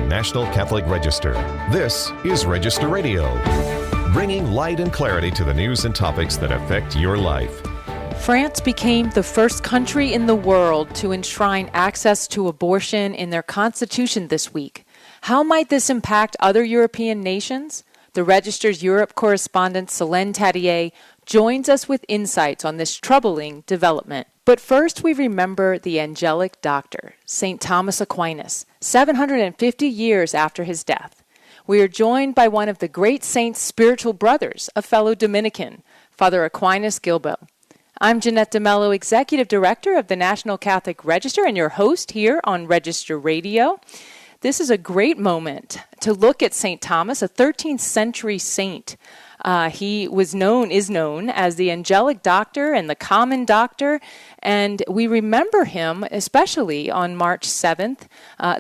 National Catholic Register. This is Register Radio, bringing light and clarity to the news and topics that affect your life. France became the first country in the world to enshrine access to abortion in their constitution this week. How might this impact other European nations? The Register's Europe correspondent Solene Tadie joins us with insights on this troubling development. But first, we remember the angelic doctor, St. Thomas Aquinas, 750 years after his death. We are joined by one of the great saint's spiritual brothers, a fellow Dominican, Father Aquinas Guilbeau. I'm Jeanette DeMello, Executive Director of the National Catholic Register, and your host here on Register Radio. This is a great moment to look at St. Thomas, a 13th century saint. He is known as the angelic doctor and the common doctor, and we remember him especially on March 7th,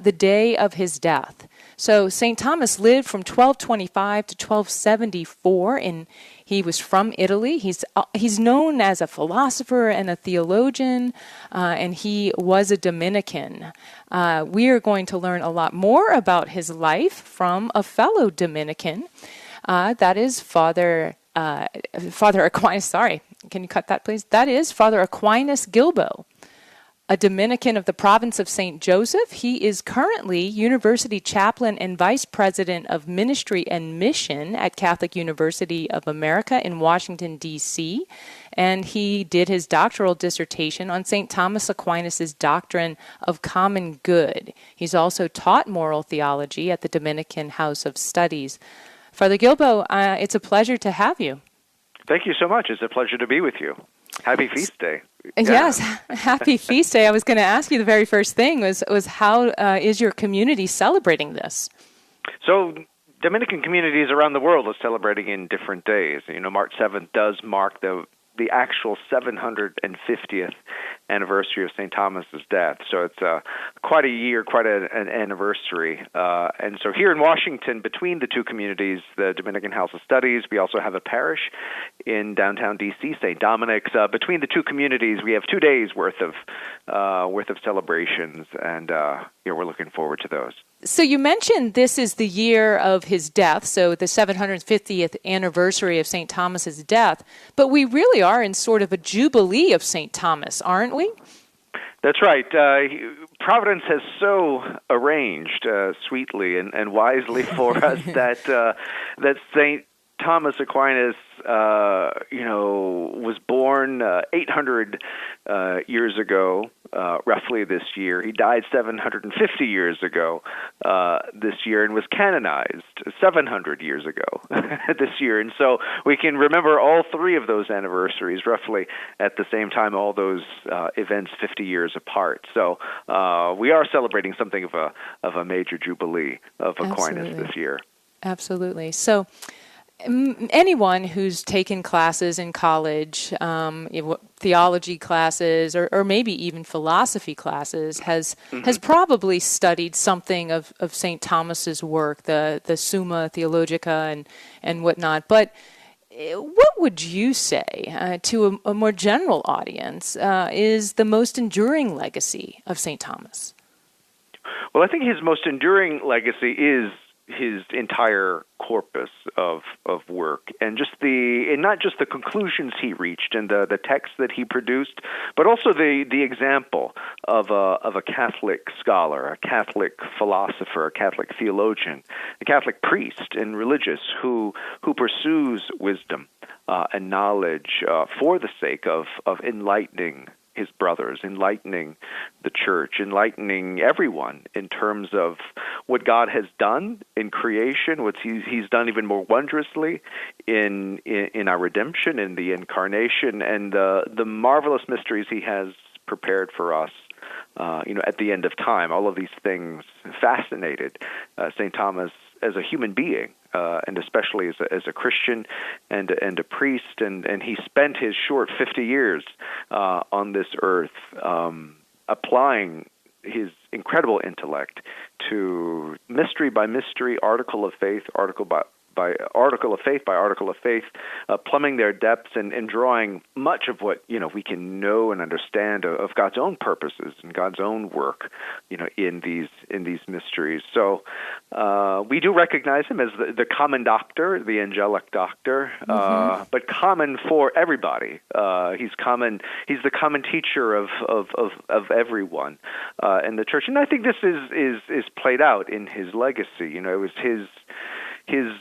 the day of his death. So St. Thomas lived from 1225 to 1274, and he was from Italy. He's known as a philosopher and a theologian, and he was a Dominican. We are going to learn a lot more about his life from a fellow Dominican. That is Father Aquinas. Sorry, can you cut that, please? That is Father Aquinas Guilbeau, a Dominican of the province of St. Joseph. He is currently University Chaplain and Vice President of Ministry and Mission at Catholic University of America in Washington, D.C., and he did his doctoral dissertation on St. Thomas Aquinas' doctrine of common good. He's also taught moral theology at the Dominican House of Studies. Father Guilbeau, it's a pleasure to have you. Thank you so much. It's a pleasure to be with you. Happy Feast Day. Yeah. Yes, happy Feast Day. I was going to ask you the very first thing was how is your community celebrating this? So Dominican communities around the world are celebrating in different days. You know, March 7th does mark the actual 750th anniversary of St. Thomas's death. So it's quite a year, quite an anniversary. And so here in Washington, between the two communities, the Dominican House of Studies, we also have a parish in downtown D.C., St. Dominic's. Between the two communities, we have 2 days worth of celebrations, and we're looking forward to those. So you mentioned this is the year of his death, so the 750th anniversary of St. Thomas's death, but we really are in sort of a jubilee of St. Thomas, aren't we? That's right. Providence has so arranged sweetly and wisely for us that St. Thomas Aquinas, was born 800 years ago, roughly this year. He died 750 years ago this year and was canonized 700 years ago this year. And so we can remember all three of those anniversaries roughly at the same time, all those events 50 years apart. So we are celebrating something of a major jubilee of Aquinas this year. Absolutely. So anyone who's taken classes in college, theology classes, or maybe even philosophy classes, has probably studied something of St. Thomas's work, the Summa Theologica and whatnot. But what would you say to a more general audience is the most enduring legacy of St. Thomas? Well, I think his most enduring legacy is his entire corpus of work, and not just the conclusions he reached and the texts that he produced, but also the example of a Catholic scholar, a Catholic philosopher, a Catholic theologian, a Catholic priest and religious who pursues wisdom and knowledge for the sake of enlightening his brothers, enlightening the church, enlightening everyone in terms of what God has done in creation, what he's done even more wondrously in our redemption, in the incarnation, and the marvelous mysteries he has prepared for us. At the end of time, all of these things fascinated St. Thomas as a human being, and especially as a Christian and a priest, and he spent his short 50 years on this earth applying his incredible intellect to mystery by mystery, article of faith, article by by article of faith, plumbing their depths and drawing much of what we can know and understand of God's own purposes and God's own work, in these mysteries. So we do recognize him as the common doctor, the angelic doctor, but common for everybody. He's common. He's the common teacher of everyone in the church, and I think this is played out in his legacy. It was his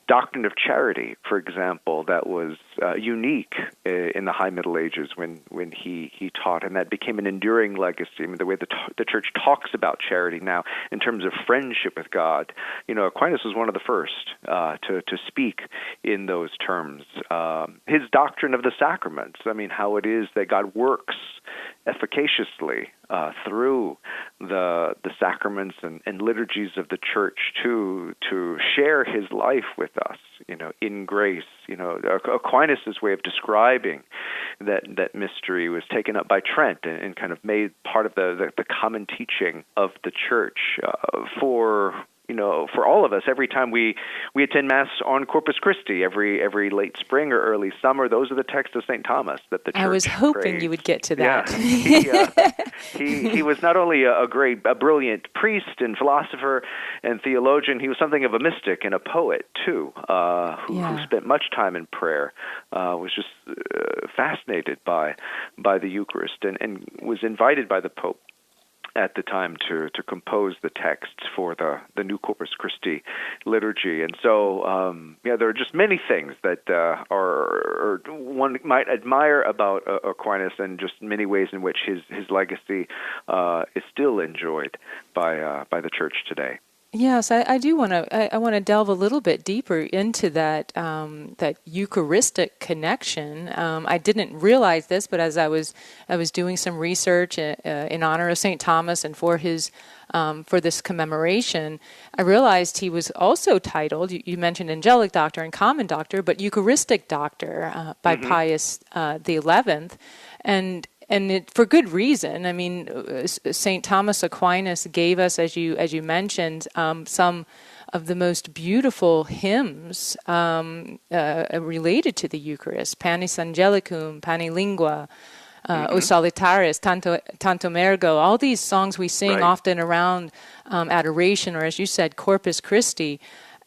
doctrine of charity, for example, that was unique in the High Middle Ages when he taught, and that became an enduring legacy. I mean, the way the church talks about charity now in terms of friendship with God, Aquinas was one of the first to speak in those terms. His doctrine of the sacraments, I mean, how it is that God works efficaciously through the sacraments and liturgies of the church to share his life with us, in grace. Aquinas' way of describing that mystery was taken up by Trent and kind of made part of the common teaching of the church for all of us. Every time we attend Mass on Corpus Christi, every late spring or early summer, those are the texts of St. Thomas that the church I was hoping praised. you would get to that. Yeah. He was not only a brilliant priest and philosopher and theologian, he was something of a mystic and a poet, too, who spent much time in prayer, was just fascinated by the Eucharist, and was invited by the Pope at the time to compose the texts for the new Corpus Christi liturgy. And so, there are just many things that are one might admire about Aquinas, and just many ways in which his legacy is still enjoyed by the church today. Yes, I do want to. I want to delve a little bit deeper into that Eucharistic connection. I didn't realize this, but as I was doing some research in honor of St. Thomas and for his for this commemoration, I realized he was also titled. You mentioned angelic doctor and common doctor, but Eucharistic doctor by Pius XI, and it, for good reason. I mean, St. Thomas Aquinas gave us, as you mentioned, some of the most beautiful hymns related to the Eucharist: Panis Angelicum, Pani Lingua, O Solitaris, Tantum Ergo. All these songs we sing often around adoration, or as you said, Corpus Christi.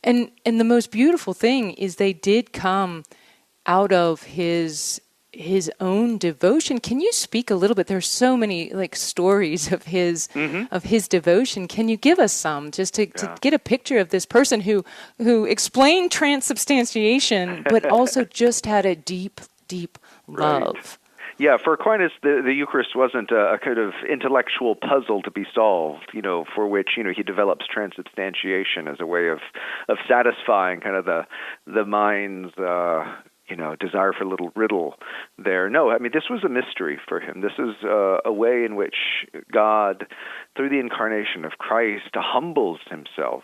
And the most beautiful thing is they did come out of his own devotion. Can you speak a little bit? There's so many stories of his devotion. Can you give us some, just to get a picture of this person who explained transubstantiation, but also just had a deep love? Right. Yeah, for Aquinas, the Eucharist wasn't a kind of intellectual puzzle to be solved, for which, he develops transubstantiation as a way of satisfying kind of the mind's desire for a little riddle there. No, I mean, this was a mystery for him. This is a way in which God, through the incarnation of Christ, humbles himself,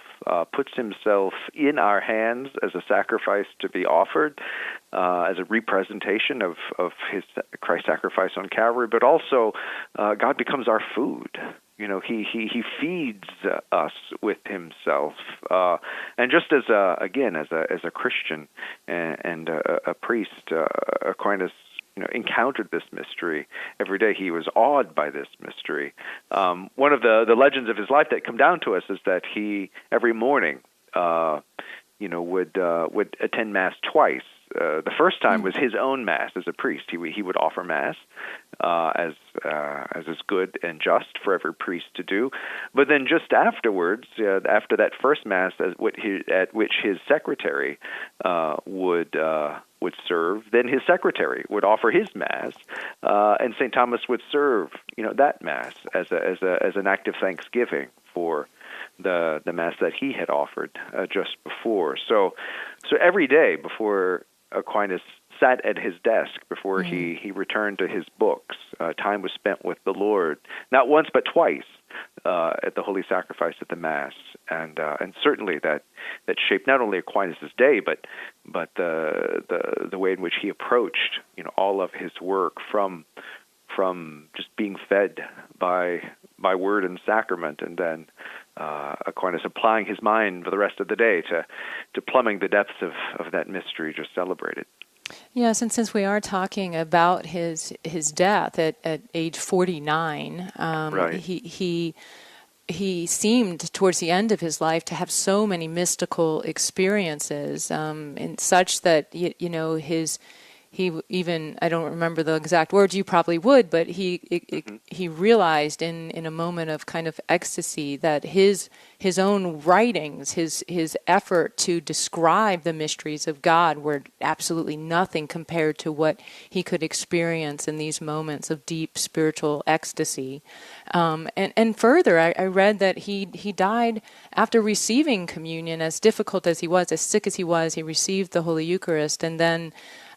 puts himself in our hands as a sacrifice to be offered, as a representation of his Christ's sacrifice on Calvary, but also God becomes our food. He feeds us with himself, and just as a Christian and a priest, Aquinas encountered this mystery every day. He was awed by this mystery. One of the legends of his life that come down to us is that he every morning, would attend Mass twice. The first time was his own Mass as a priest. He would offer Mass as is good and just for every priest to do. But then just afterwards, after that first Mass, at which his secretary would serve, then his secretary would offer his Mass, and St. Thomas would serve that Mass as an act of thanksgiving for the Mass that he had offered just before. So every day before Aquinas sat at his desk, before he returned to his books, time was spent with the Lord, not once but twice, at the Holy Sacrifice at the Mass, and certainly that shaped not only Aquinas' day, but the way in which he approached all of his work, from just being fed by by word and sacrament, and then Aquinas applying his mind for the rest of the day to plumbing the depths of that mystery just celebrated. Yes, and since we are talking about his death at age 49, Right. he seemed towards the end of his life to have so many mystical experiences, and such that he even, I don't remember the exact words, you probably would, but he realized in a moment of kind of ecstasy that his own writings, his effort to describe the mysteries of God were absolutely nothing compared to what he could experience in these moments of deep spiritual ecstasy. And further, I read that he died after receiving communion. As difficult as he was, as sick as he was, he received the Holy Eucharist, and then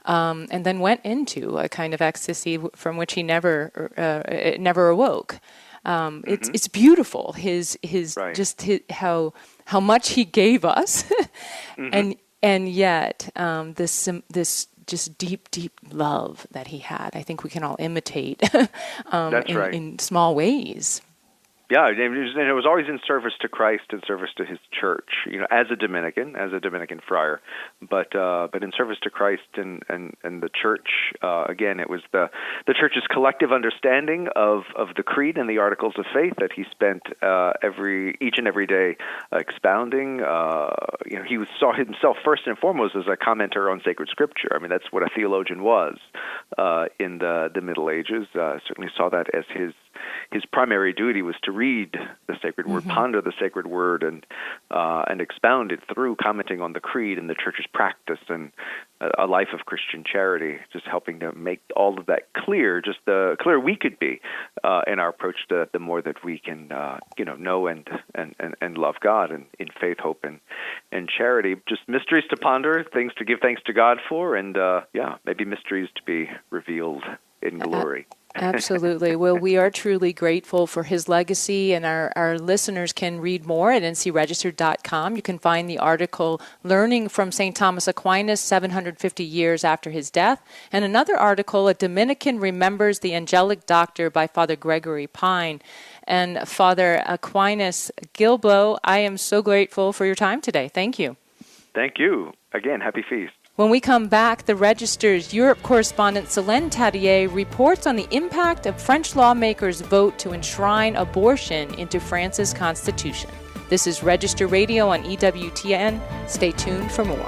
went into a kind of ecstasy from which he never awoke. It's beautiful. His Right. just how much he gave us, and yet this just deep love that he had. I think we can all imitate That's right. in small ways. Yeah, and it was always in service to Christ and service to his church, as a Dominican friar, but in service to Christ and the church. Again, it was the church's collective understanding of the creed and the articles of faith that he spent each and every day expounding. He saw himself first and foremost as a commenter on sacred scripture. I mean, that's what a theologian was in the Middle Ages. Certainly saw that as his primary duty was to read the sacred word, ponder the sacred word, and expound it through commenting on the creed and the church's practice and a life of Christian charity, just helping to make all of that clear, just the clearer we could be in our approach to the more that we can know and love God and in faith, hope, and charity. Just mysteries to ponder, things to give thanks to God for, and maybe mysteries to be revealed in glory. Absolutely. Well, we are truly grateful for his legacy, and our listeners can read more at ncregister.com. You can find the article, Learning from St. Thomas Aquinas, 750 Years After His Death, and another article, A Dominican Remembers the Angelic Doctor by Father Gregory Pine. And Father Aquinas Guilbeau, I am so grateful for your time today. Thank you. Thank you. Again, happy feast. When we come back, the Register's Europe correspondent Solene Tadie reports on the impact of French lawmakers' vote to enshrine abortion into France's constitution. This is Register Radio on EWTN. Stay tuned for more.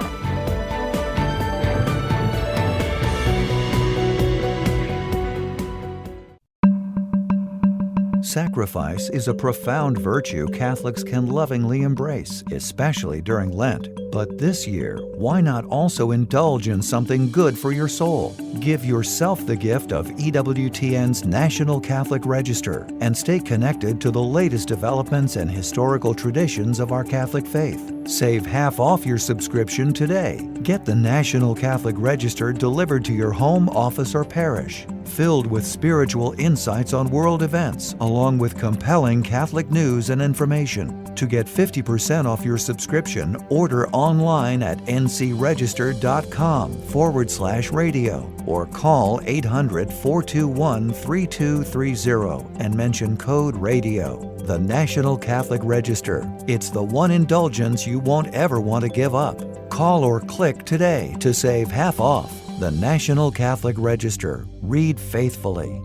Sacrifice is a profound virtue Catholics can lovingly embrace, especially during Lent. But this year, why not also indulge in something good for your soul? Give yourself the gift of EWTN's National Catholic Register and stay connected to the latest developments and historical traditions of our Catholic faith. Save half off your subscription today. Get the National Catholic Register delivered to your home, office, or parish, filled with spiritual insights on world events, along with compelling Catholic news and information. To get 50% off your subscription, order online at ncregister.com/radio or call 800-421-3230 and mention code RADIO. The National Catholic Register. It's the one indulgence you won't ever want to give up. Call or click today to save half off. The National Catholic Register. Read faithfully.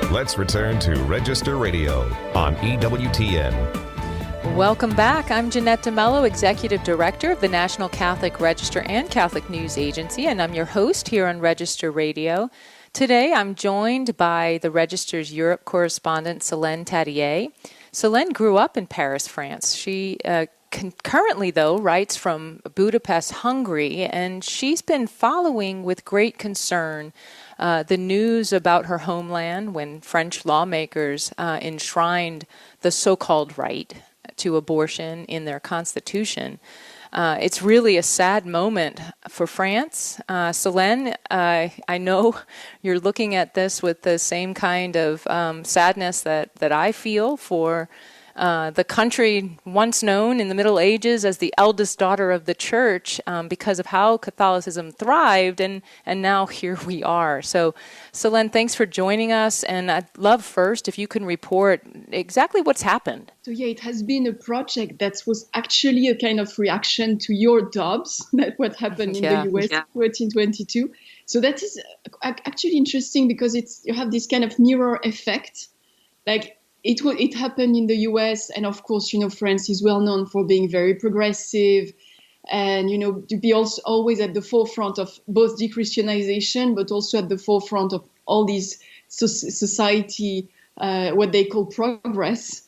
Let's return to Register Radio on EWTN. Welcome back. I'm Jeanette DeMello, Executive Director of the National Catholic Register and Catholic News Agency, and I'm your host here on Register Radio. Today, I'm joined by the Register's Europe correspondent, Solene Tadie. Solene grew up in Paris, France. She currently, though, writes from Budapest, Hungary, and she's been following with great concern the news about her homeland when French lawmakers enshrined the so-called right to abortion in their constitution. It's really a sad moment for France. Solene, I know you're looking at this with the same kind of sadness that I feel for the country once known in the Middle Ages as the eldest daughter of the church because of how Catholicism thrived, and now here we are. So, Solene, thanks for joining us, and I'd love first if you can report exactly what's happened. So yeah, it has been a project that was actually a kind of reaction to your Dobbs, that what happened in the US in 2022. So that is actually interesting because you have this kind of mirror effect. Like it happened in the US, and of course, France is well known for being very progressive and, to be also always at the forefront of both de-Christianization, but also at the forefront of all these society, what they call progress.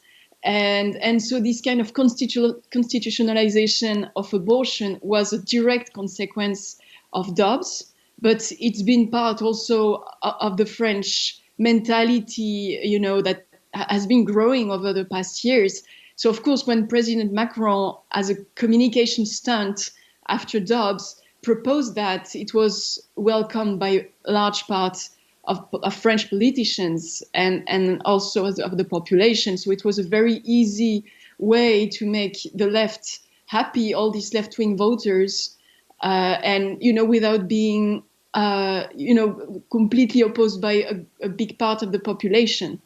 And so this kind of constitutionalization of abortion was a direct consequence of Dobbs, but it's been part also of the French mentality, that has been growing over the past years. So, of course, when President Macron, as a communication stunt after Dobbs, proposed that, it was welcomed by a large part of French politicians and also of the population. So it was a very easy way to make the left happy, all these left-wing voters, and, without being, completely opposed by a big part of the population.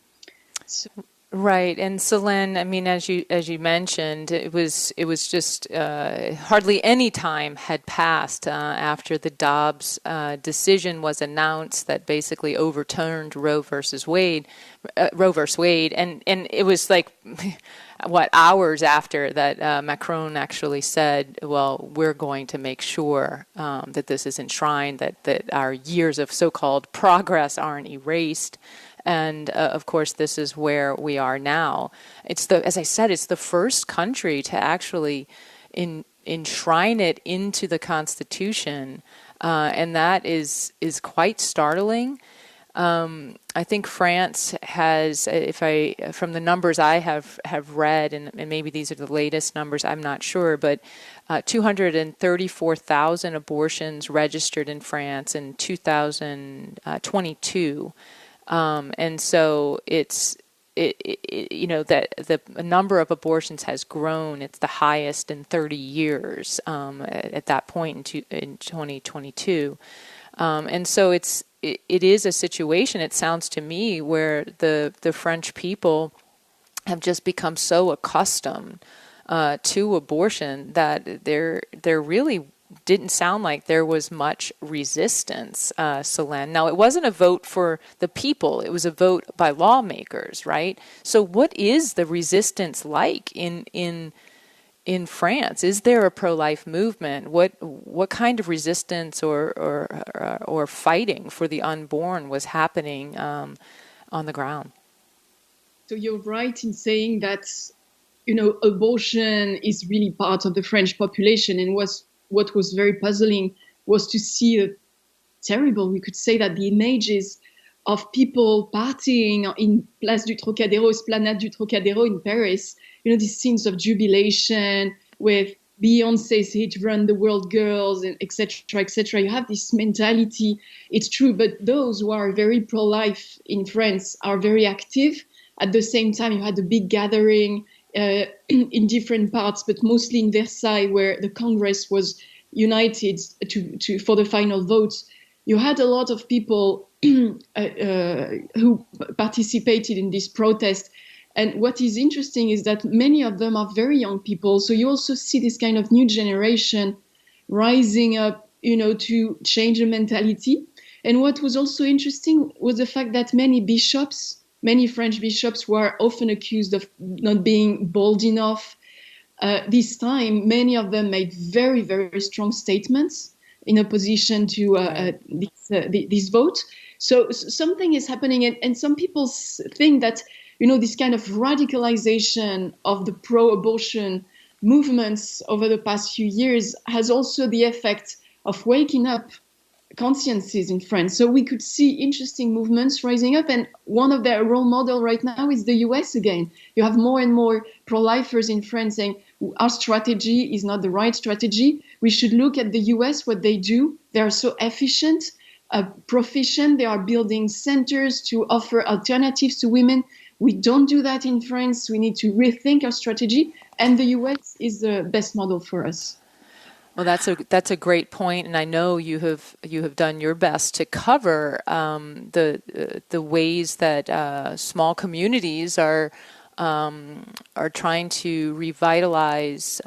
So. Right, and Solene, I mean, as you mentioned, it was just hardly any time had passed after the Dobbs decision was announced that basically overturned Roe versus Wade, and it was like hours after that Macron actually said, well, we're going to make sure that this is enshrined, that our years of so-called progress aren't erased. And of course, this is where we are now. As I said, it's the first country to actually enshrine it into the Constitution, and that is quite startling. I think France has, from the numbers I have read, and maybe these are the latest numbers, I'm not sure, but 234,000 abortions registered in France in 2022. And so that the number of abortions has grown. It's the highest in 30 years at that point in 2022. And so it is a situation, it sounds to me, where the French people have just become so accustomed to abortion that there really didn't sound like there was much resistance, Solene. Now, it wasn't a vote for the people. It was a vote by lawmakers, right? So what is the resistance like in France? Is there a pro-life movement? What kind of resistance or fighting for the unborn was happening on the ground? So you're right in saying that, abortion is really part of the French population, and what was very puzzling was to see we could say that the images of people partying in Place du Trocadéro, Esplanade du Trocadéro in Paris, these scenes of jubilation with Beyoncé's hit Run the World Girls, and et cetera, et cetera. You have this mentality. It's true, but those who are very pro-life in France are very active. At the same time, you had a big gathering in different parts, but mostly in Versailles, where the Congress was united for the final vote. You had a lot of people who participated in this protest. And what is interesting is that many of them are very young people. So you also see this kind of new generation rising up, to change the mentality. And what was also interesting was the fact that many French bishops were often accused of not being bold enough. This time, many of them made very, very strong statements in opposition to this vote. So something is happening, and some people think that, this kind of radicalization of the pro-abortion movements over the past few years has also the effect of waking up consciences in France. So we could see interesting movements rising up, and one of their role model right now is the US again. You have more and more pro-lifers in France saying our strategy is not the right strategy. We should look at the US, what they do. They are so efficient, proficient. They are building centers to offer alternatives to women. We don't do that in France. We need to rethink our strategy, and the US is the best model for us. Well, that's a great point, and I know you have done your best to cover the ways that small communities are trying to revitalize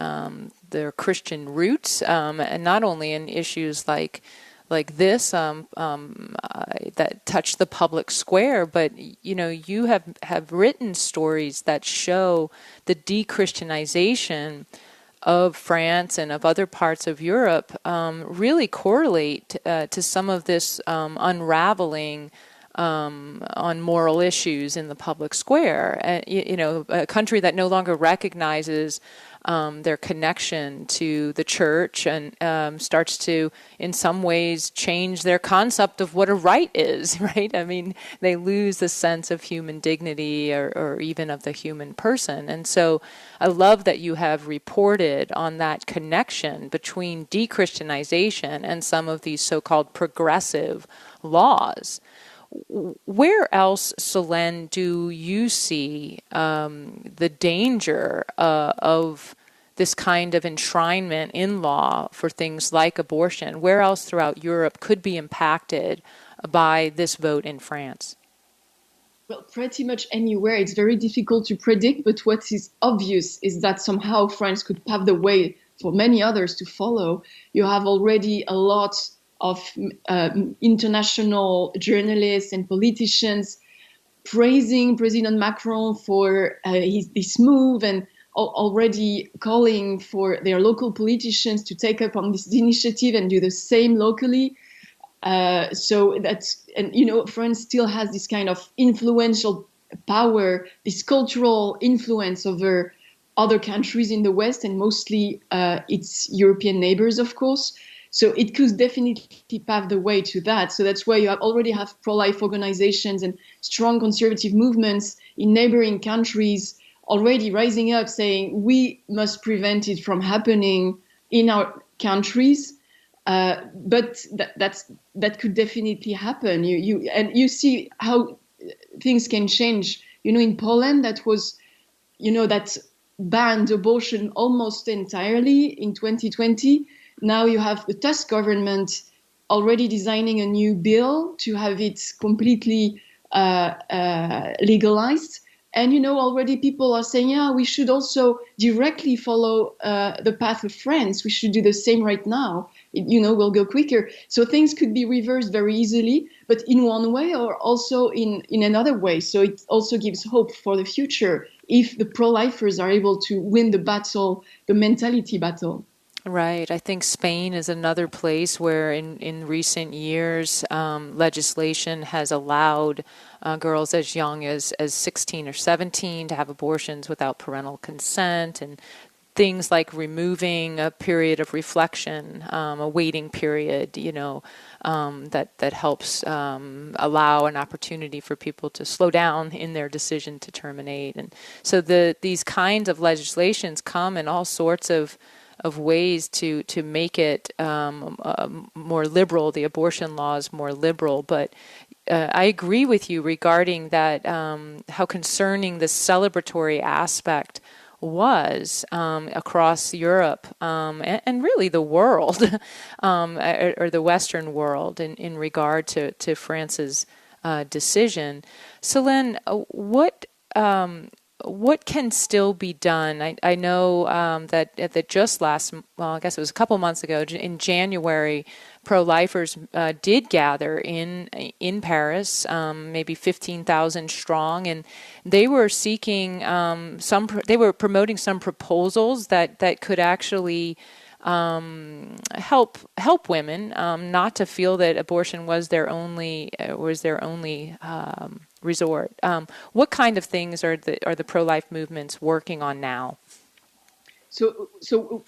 their Christian roots, and not only in issues like this that touch the public square, but you have written stories that show the de-Christianization of France and of other parts of Europe really correlate to some of this unraveling on moral issues in the public square. A country that no longer recognizes their connection to the church and starts to, in some ways, change their concept of what a right is, right? I mean, they lose the sense of human dignity or even of the human person. And so I love that you have reported on that connection between de-Christianization and some of these so-called progressive laws. Where else, Solene, do you see the danger of this kind of enshrinement in law for things like abortion? Where else throughout Europe could be impacted by this vote in France? Well, pretty much anywhere. It's very difficult to predict, but what is obvious is that somehow France could pave the way for many others to follow. You have already a lot of international journalists and politicians praising President Macron for this move and already calling for their local politicians to take up on this initiative and do the same locally. So that's, and France still has this kind of influential power, this cultural influence over other countries in the West, and mostly its European neighbors, of course. So it could definitely pave the way to that. So that's why you already have pro-life organizations and strong conservative movements in neighboring countries already rising up, saying we must prevent it from happening in our countries. But that could definitely happen. You see how things can change. In Poland, that was, that banned abortion almost entirely in 2020. Now you have the Tusk government already designing a new bill to have it completely legalized. And, already people are saying, yeah, we should also directly follow the path of France. We should do the same right now. We'll go quicker. So things could be reversed very easily, but in one way or also in another way. So it also gives hope for the future if the pro-lifers are able to win the battle, the mentality battle. Right. I think Spain is another place where in recent years legislation has allowed girls as young as 16 or 17 to have abortions without parental consent, and things like removing a period of reflection, a waiting period, that helps allow an opportunity for people to slow down in their decision to terminate. And so these kinds of legislations come in all sorts of ways to make it more liberal, the abortion laws more liberal. But I agree with you regarding that, how concerning the celebratory aspect was across Europe and really the world, or the Western world in regard to France's decision. Solene, what can still be done? I know that just I guess it was a couple months ago, in January, pro-lifers did gather in Paris, maybe 15,000 strong, and they were seeking they were promoting some proposals that could actually help women not to feel that abortion was their only resort. What kind of things are the pro-life movements working on now? So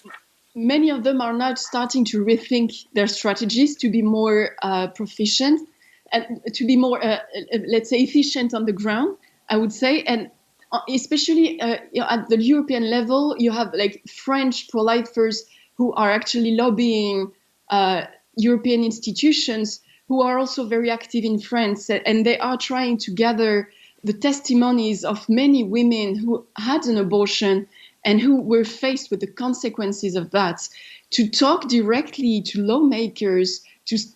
many of them are now starting to rethink their strategies to be more proficient and to be more, let's say, efficient on the ground, I would say. And especially at the European level, you have like French pro-lifers who are actually lobbying European institutions who are also very active in France, and they are trying to gather the testimonies of many women who had an abortion and who were faced with the consequences of that, to talk directly to lawmakers,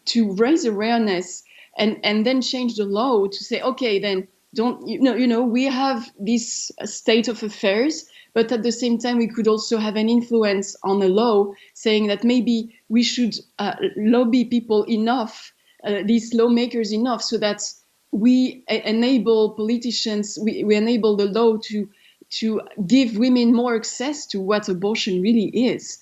to raise awareness, and then change the law to say, okay, then we have this state of affairs, but at the same time, we could also have an influence on the law saying that maybe we should lobby people enough, these lawmakers enough, so that we enable politicians, we enable the law to give women more access to what abortion really is,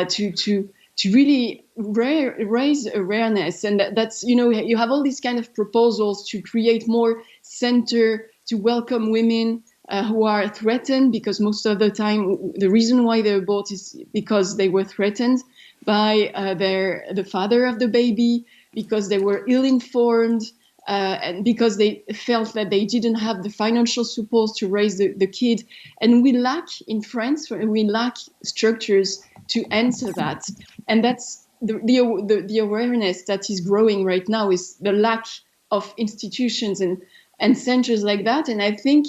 to really raise awareness. And that's, you have all these kind of proposals to create more center to welcome women who are threatened, because most of the time the reason why they abort is because they were threatened by the father of the baby, because they were ill-informed, and because they felt that they didn't have the financial support to raise the kid. And we lack in France, we lack structures to answer that. And that's the awareness that is growing right now, is the lack of institutions and centers like that. And I think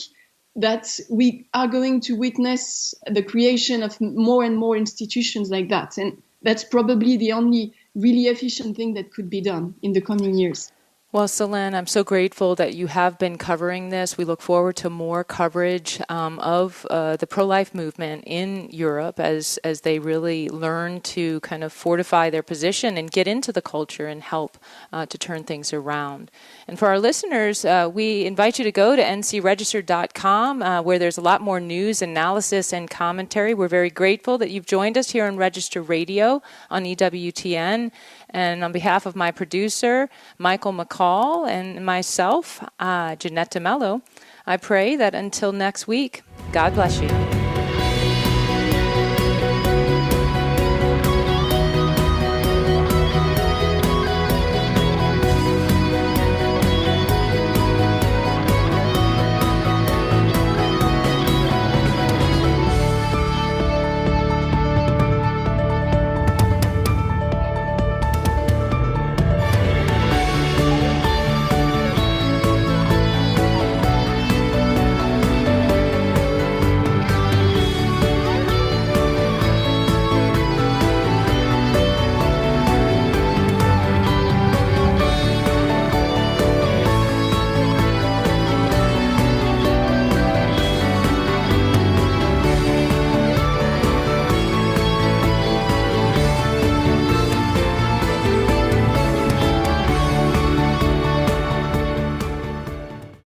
that we are going to witness the creation of more and more institutions like that. And that's probably the only really efficient thing that could be done in the coming years. Well, Solene, I'm so grateful that you have been covering this. We look forward to more coverage of the pro-life movement in Europe as they really learn to kind of fortify their position and get into the culture and help to turn things around. And for our listeners, we invite you to go to ncregister.com where there's a lot more news, analysis, and commentary. We're very grateful that you've joined us here on Register Radio on EWTN. And on behalf of my producer, Michael McCall, and myself, Jeanette DeMello, I pray that until next week, God bless you.